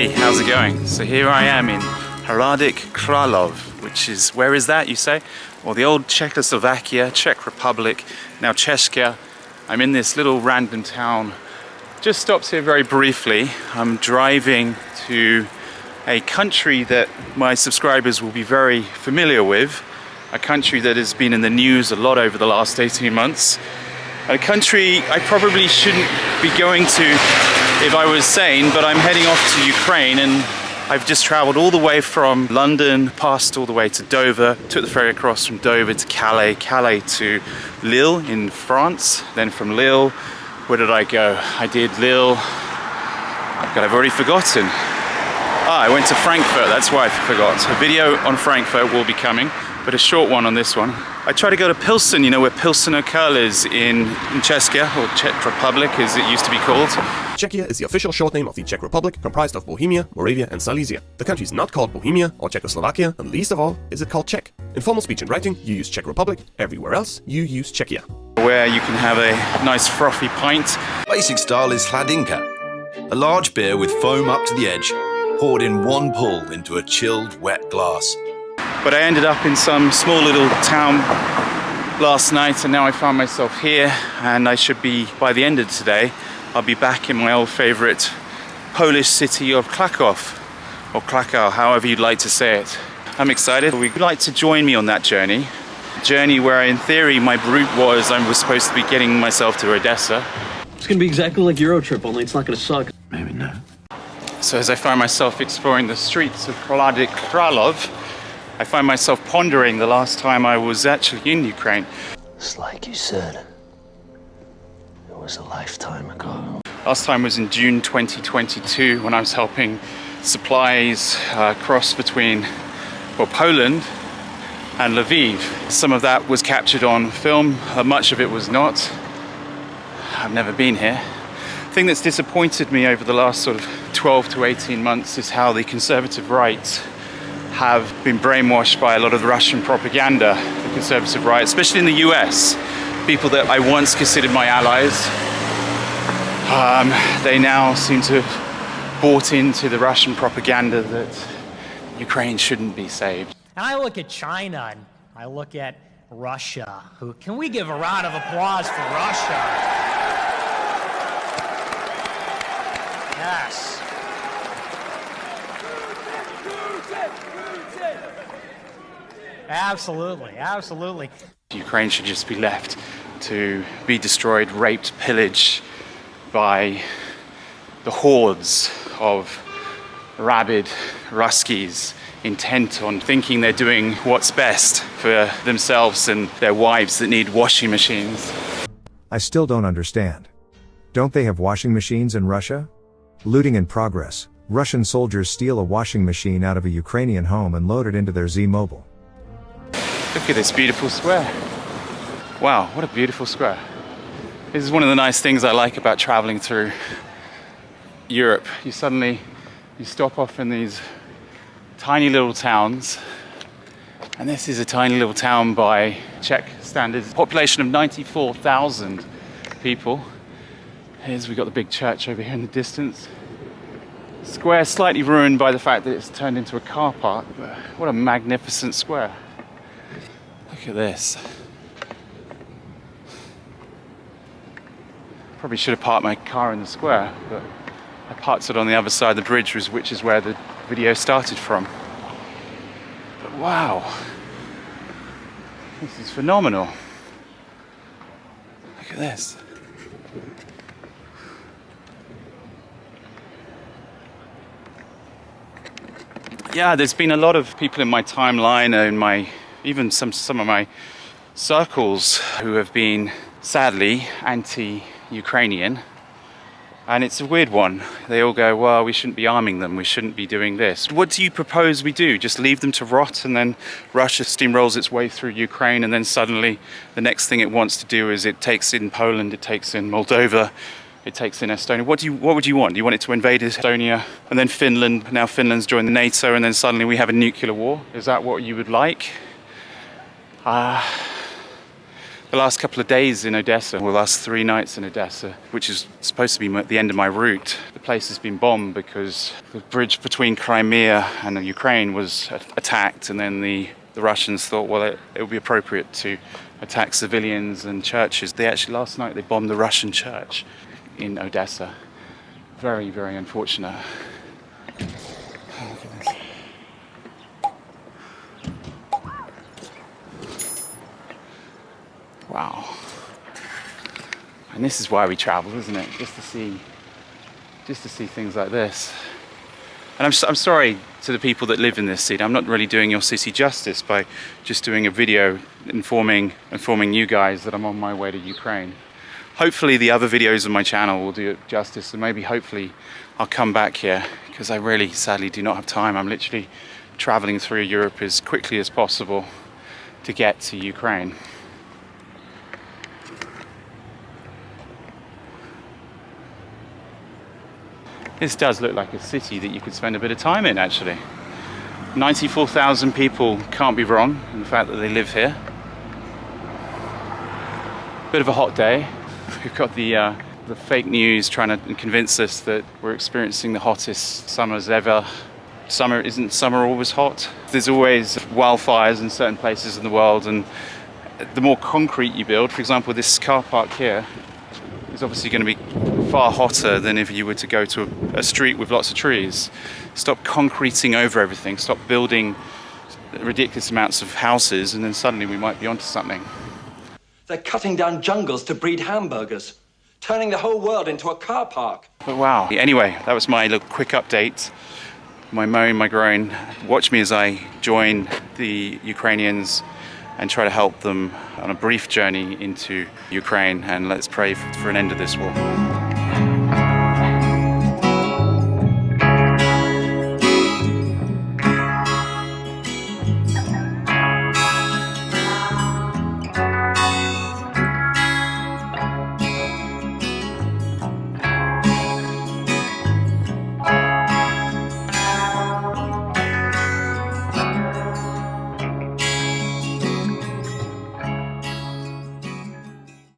Hey, how's it going? So here I am in Hradec Kralove, which is, where is that, you say? Well, the old Czechoslovakia, Czech Republic, now Czechia. I'm in this little random town. Just stopped here very briefly. I'm driving to a country that my subscribers will be very familiar with, a country that has been in the news a lot over the last 18 months, a country I probably shouldn't be going to if I was sane, but I'm heading off to Ukraine, and I've just traveled all the way from London, passed all the way to Dover, took the ferry across from Dover to Calais, Calais to Lille in France, then from Lille, where did I go? I did Lille, God, I've already forgotten. I went to Frankfurt, that's why I forgot. A video on Frankfurt will be coming, but a short one on this one. I try to go to Pilsen, you know where Pilsener Curl is in Czechia, or Czech Republic as it used to be called. Czechia is the official short name of the Czech Republic, comprised of Bohemia, Moravia and Silesia. The country is not called Bohemia or Czechoslovakia, and least of all is it called Czech. In formal speech and writing, you use Czech Republic. Everywhere else, you use Czechia. Where you can have a nice frothy pint. Basic style is Hladinka, a large beer with foam up to the edge, poured in one pull into a chilled, wet glass. But I ended up in some small little town last night, and now I found myself here, and I should be, by the end of today, I'll be back in my old favorite Polish city of Krakow, or Krakow, however you'd like to say it. I'm excited. Would you like to join me on that journey? Journey where in theory my route was I was supposed to be getting myself to Odesa. It's gonna be exactly like Eurotrip, only it's not gonna suck. Maybe no. So as I find myself exploring the streets of Hradec Kralove, I find myself pondering the last time I was actually in Ukraine. It's like you said, it was a lifetime ago. Last time was in June 2022 when I was helping supplies cross between, well, Poland and Lviv. Some of that was captured on film, much of it was not. I've never been here. The thing that's disappointed me over the last sort of 12 to 18 months is how the conservative right have been brainwashed by a lot of the Russian propaganda, the conservative right, especially in the US. People that I once considered my allies, they now seem to have bought into the Russian propaganda that Ukraine shouldn't be saved. And I look at China and I look at Russia. Can we give a round of applause for Russia? Yes. Absolutely, absolutely. Ukraine should just be left to be destroyed, raped, pillaged by the hordes of rabid Ruskies intent on thinking they're doing what's best for themselves and their wives that need washing machines. I still don't understand. Don't they have washing machines in Russia? Looting in progress. Russian soldiers steal a washing machine out of a Ukrainian home and load it into their Z-Mobile. Look at this beautiful square. Wow, what a beautiful square. This is one of the nice things I like about traveling through Europe. You stop off in these tiny little towns, and this is a tiny little town by Czech standards. Population of 94,000 people. We've got the big church over here in the distance. Square slightly ruined by the fact that it's turned into a car park, but what a magnificent square. Look at this. Probably should have parked my car in the square, but I parked it on the other side of the bridge, which is where the video started from. But wow, this is phenomenal. Look at this. Yeah, there's been a lot of people in my timeline and even some of my circles who have been sadly anti-Ukrainian, and it's a weird one. They all go, well, we shouldn't be arming them, we shouldn't be doing this. What do you propose we do? Just leave them to rot, and then Russia steamrolls its way through Ukraine, and then suddenly the next thing it wants to do is it takes in Poland, it takes in Moldova, it takes in Estonia. What would you want? Do you want it to invade Estonia and then Finland? Now Finland's joined the NATO, and then suddenly we have a nuclear war. Is that what you would like? The the last couple of days in Odesa, or the last 3 nights in Odesa, which is supposed to be the end of my route. The place has been bombed because the bridge between Crimea and Ukraine was attacked, and then the Russians thought, well, it would be appropriate to attack civilians and churches. Last night they bombed the Russian church in Odesa. Very, very unfortunate. Oh, look at this. Wow. And this is why we travel, isn't it? Just to see things like this. And I'm sorry to the people that live in this city. I'm not really doing your city justice by just doing a video informing you guys that I'm on my way to Ukraine. Hopefully the other videos on my channel will do it justice, and maybe hopefully I'll come back here, because I really sadly do not have time. I'm literally traveling through Europe as quickly as possible to get to Ukraine. This does look like a city that you could spend a bit of time in, actually. 94,000 people can't be wrong in the fact that they live here. Bit of a hot day. We've got the fake news trying to convince us that we're experiencing the hottest summers ever. Isn't summer always hot? There's always wildfires in certain places in the world, and the more concrete you build, for example, this car park here is obviously going to be far hotter than if you were to go to a street with lots of trees. Stop concreting over everything, stop building ridiculous amounts of houses, and then suddenly we might be onto something. They're cutting down jungles to breed hamburgers, turning the whole world into a car park. But wow. Anyway, that was my little quick update. My moan, my groan. Watch me as I join the Ukrainians and try to help them on a brief journey into Ukraine, and let's pray for an end of this war.